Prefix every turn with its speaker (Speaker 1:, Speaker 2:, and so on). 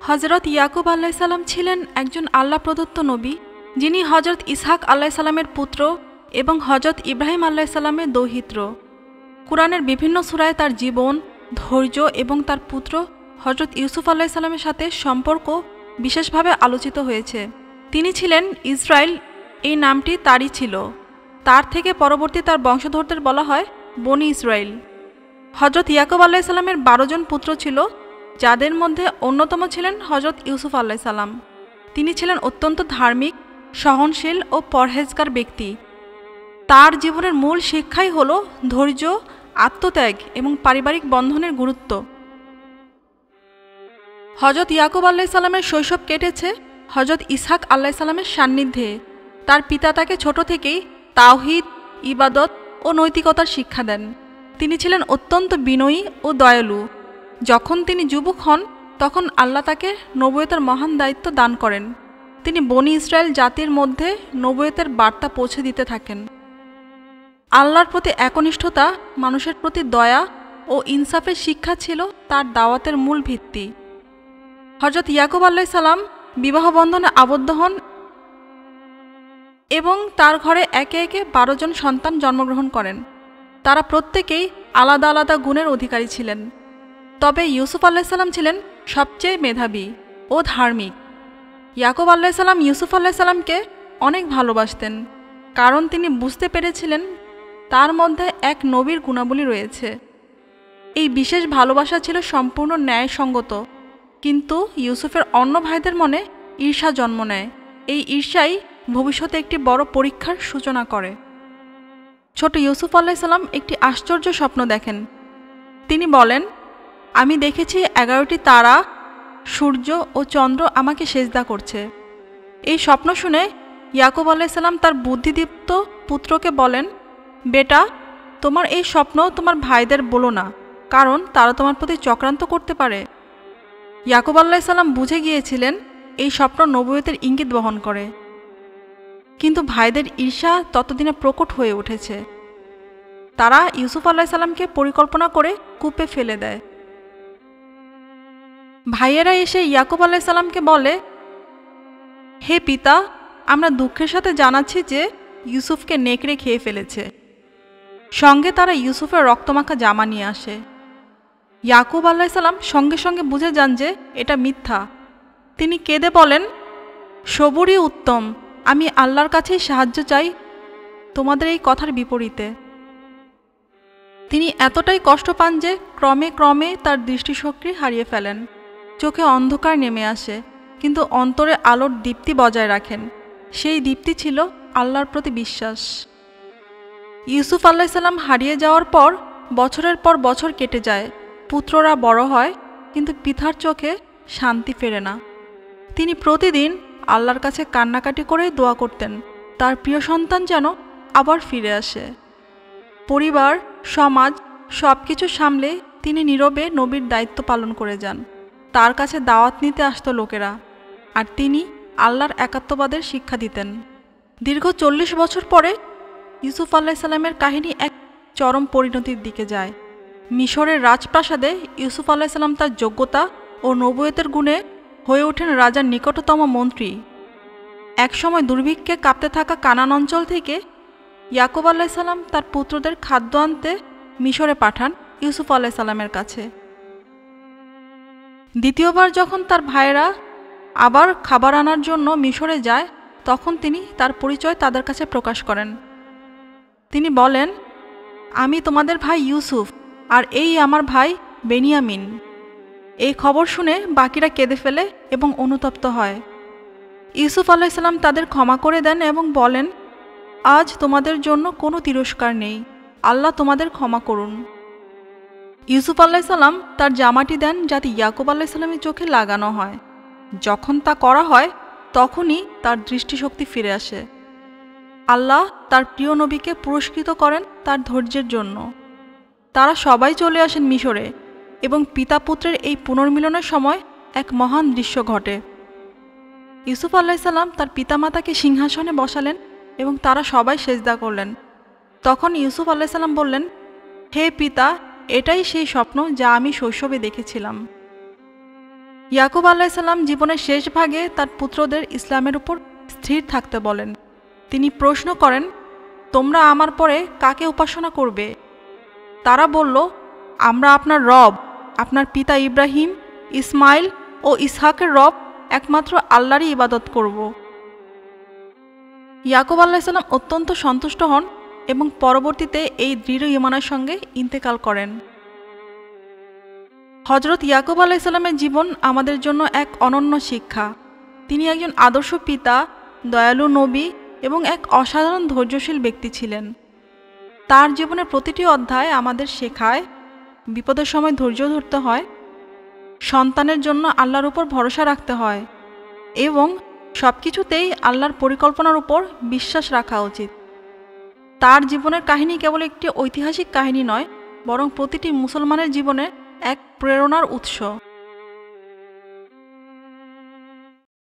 Speaker 1: হজরত ইয়াকুব আলাইসাল্লাম ছিলেন একজন আল্লাহ প্রদত্ত নবী, যিনি হজরত ইসহাক আলাইসাল্লামের পুত্র এবং হজরত ইব্রাহিম আলাইসাল্লামের দৌহিত্র। কুরআনের বিভিন্ন সূরায় তার জীবন, ধৈর্য এবং তার পুত্র হজরত ইউসুফ আলাইসাল্লামের সাথে সম্পর্ক বিশেষভাবে আলোচিত হয়েছে। তিনি ছিলেন ইসরায়েল, এই নামটি তারই ছিল। তার থেকে পরবর্তী তার বংশধরদের বলা হয় বনি ইসরায়েল। হজরত ইয়াকুব আলাইসাল্লামের 12 জন পুত্র ছিল, যাদের মধ্যে অন্যতম ছিলেন হজরত ইউসুফ আলাইসাল্লাম। তিনি ছিলেন অত্যন্ত ধার্মিক, সহনশীল ও পরহেজগার ব্যক্তি। তার জীবনের মূল শিক্ষাই হল ধৈর্য, আত্মত্যাগ এবং পারিবারিক বন্ধনের গুরুত্ব। হজরত ইয়াকুব আলাইসাল্লামের শৈশব কেটেছে হজরত ইসহাক আলাইসাল্লামের সান্নিধ্যে। তার পিতা তাকে ছোট থেকেই তাওহীদ, ইবাদত ও নৈতিকতার শিক্ষা দেন। তিনি ছিলেন অত্যন্ত বিনয়ী ও দয়ালু। যখন তিনি যুবক হন তখন আল্লাহ তাকে নবুয়তের মহান দায়িত্ব দান করেন। তিনি বনি ইসরায়েল জাতির মধ্যে নবুয়তের বার্তা পৌঁছে দিতে থাকেন। আল্লাহর প্রতি একনিষ্ঠতা, মানুষের প্রতি দয়া ও ইনসাফের শিক্ষা ছিল তার দাওয়াতের মূল ভিত্তি। হজরত ইয়াকুব আলাইসাল্লাম বিবাহ বন্ধনে আবদ্ধ হন এবং তার ঘরে একে একে 12 জন সন্তান জন্মগ্রহণ করেন। তারা প্রত্যেকেই আলাদা আলাদা গুণের অধিকারী ছিলেন। তবে ইউসুফ আলাইসাল্লাম ছিলেন সবচেয়ে মেধাবী ও ধার্মিক। ইয়াকুব আলাইসাল্লাম ইউসুফ আলাইসাল্লামকে অনেক ভালোবাসতেন, কারণ তিনি বুঝতে পেরেছিলেন তার মধ্যে এক নবীর গুণাবলী রয়েছে। এই বিশেষ ভালোবাসা ছিল সম্পূর্ণ ন্যায়সঙ্গত, কিন্তু ইউসুফের অন্য ভাইদের মনে ঈর্ষা জন্ম নেয়। এই ঈর্ষাই ভবিষ্যতে একটি বড় পরীক্ষার সূচনা করে। ছোট ইউসুফ আলাইসাল্লাম একটি আশ্চর্য স্বপ্ন দেখেন। তিনি বলেন, আমি দেখেছি 11টি তারা, সূর্য ও চন্দ্র আমাকে সেজদা করছে। এই স্বপ্ন শুনে ইয়াকুব আলাইসাল্লাম তার বুদ্ধিদীপ্ত পুত্রকে বলেন, বেটা, তোমার এই স্বপ্ন তোমার ভাইদের বলো না, কারণ তারা তোমার প্রতি চক্রান্ত করতে পারে। ইয়াকুব আলাইসাল্লাম বুঝে গিয়েছিলেন এই স্বপ্ন নবুয়তের ইঙ্গিত বহন করে, কিন্তু ভাইদের ঈর্ষা ততদিনে প্রকট হয়ে উঠেছে। তারা ইউসুফ আলাইসাল্লামকে পরিকল্পনা করে কূপে ফেলে দেয়। ভাইয়েরা এসে ইয়াকুব আলাইসাল্লামকে বলে, হে পিতা, আমরা দুঃখের সাথে জানাচ্ছি যে ইউসুফকে নেকড়ে খেয়ে ফেলেছে। সঙ্গে তারা ইউসুফের রক্তমাখা জামা নিয়ে আসে। ইয়াকুব আলাইসাল্লাম সঙ্গে সঙ্গে বুঝে যান যে এটা মিথ্যা। তিনি কেঁদে বলেন, সবুরই উত্তম, আমি আল্লাহর কাছেই সাহায্য চাই তোমাদের এই কথার বিপরীতে। তিনি এতটাই কষ্ট পান যে ক্রমে ক্রমে তার দৃষ্টিশক্তি হারিয়ে ফেলেন। চোখে অন্ধকার নেমে আসে, কিন্তু অন্তরে আলোর দীপ্তি বজায় রাখেন। সেই দীপ্তি ছিল আল্লাহর প্রতি বিশ্বাস। ইউসুফ আলাইসাল্লাম হারিয়ে যাওয়ার পর বছরের পর বছর কেটে যায়। পুত্ররা বড় হয়, কিন্তু পিতার চোখে শান্তি ফেরে না। তিনি প্রতিদিন আল্লাহর কাছে কান্নাকাটি করে দোয়া করতেন তার প্রিয় সন্তান যেন আবার ফিরে আসে। পরিবার, সমাজ সব কিছু সামলে তিনি নীরবে নবীর দায়িত্ব পালন করে যান। তার কাছে দাওয়াত নিতে আসতো লোকেরা, আর তিনি আল্লাহর একাত্মবাদের শিক্ষা দিতেন। দীর্ঘ 40 বছর পরে ইউসুফ আলাইসাল্লামের কাহিনী এক চরম পরিণতির দিকে যায়। মিশরের রাজপ্রাসাদে ইউসুফ আলাইসাল্লাম তার যোগ্যতা ও নবুয়তের গুণে হয়ে ওঠেন রাজার নিকটতম মন্ত্রী। একসময় দুর্ভিক্ষে কাঁপতে থাকা কানান অঞ্চল থেকে ইয়াকুব আলাইসাল্লাম তার পুত্রদের খাদ্য আনতে মিশরে পাঠান ইউসুফ আলাইসাল্লামের কাছে। দ্বিতীয়বার যখন তার ভাইয়েরা আবার খাবার আনার জন্য মিশরে যায়, তখন তিনি তার পরিচয় তাদের কাছে প্রকাশ করেন। তিনি বলেন, আমি তোমাদের ভাই ইউসুফ, আর এই আমার ভাই বেনিয়ামিন। এই খবর শুনে বাকিরা কেঁদে ফেলে এবং অনুতপ্ত হয়। ইউসুফ আলাইসাল্লাম তাদের ক্ষমা করে দেন এবং বলেন, আজ তোমাদের জন্য কোনো তিরস্কার নেই, আল্লাহ তোমাদের ক্ষমা করুন। ইউসুফ আলাইসাল্লাম তার জামাটি দেন যাতে ইয়াকুব আলাইসাল্লামের চোখে লাগানো হয়। যখন তা করা হয় তখনই তার দৃষ্টিশক্তি ফিরে আসে। আল্লাহ তার প্রিয় নবীকে পুরস্কৃত করেন তার ধৈর্যের জন্য। তারা সবাই চলে আসেন মিশরে এবং পিতা পুত্রের এই পুনর্মিলনের সময় এক মহান দৃশ্য ঘটে। ইউসুফ আলাইসাল্লাম তার পিতামাতাকে সিংহাসনে বসালেন এবং তারা সবাই সেজদা করলেন। তখন ইউসুফ আলাইসাল্লাম বললেন, হে পিতা, এটাই সেই স্বপ্ন যা আমি শৈশবে দেখেছিলাম। ইয়াকুব আলাইসাল্লাম জীবনের শেষ ভাগে তার পুত্রদের ইসলামের উপর স্থির থাকতে বলেন। তিনি প্রশ্ন করেন, তোমরা আমার পরে কাকে উপাসনা করবে? তারা বলল, আমরা আপনার রব, আপনার পিতা ইব্রাহিম, ইসমাইল ও ইসহাকের রব একমাত্র আল্লাহরই ইবাদত করব। ইয়াকুব আলাইসাল্লাম অত্যন্ত সন্তুষ্ট হন এবং পরবর্তীতে এই দৃঢ় ঈমানের সঙ্গে ইন্তেকাল করেন। হজরত ইয়াকুব আলাইসাল্লামের জীবন আমাদের জন্য এক অনন্য শিক্ষা। তিনি একজন আদর্শ পিতা, দয়ালু নবী এবং এক অসাধারণ ধৈর্যশীল ব্যক্তি ছিলেন। তার জীবনের প্রতিটি অধ্যায় আমাদের শেখায় বিপদের সময় ধৈর্য ধরতে হয়, সন্তানের জন্য আল্লাহর উপর ভরসা রাখতে হয় এবং সব কিছুতেই আল্লাহর পরিকল্পনার উপর বিশ্বাস রাখা উচিত। তার জীবনের কাহিনী কেবল একটি ঐতিহাসিক কাহিনী নয়, বরং প্রতিটি মুসলমানের জীবনে এক প্রেরণার উৎস।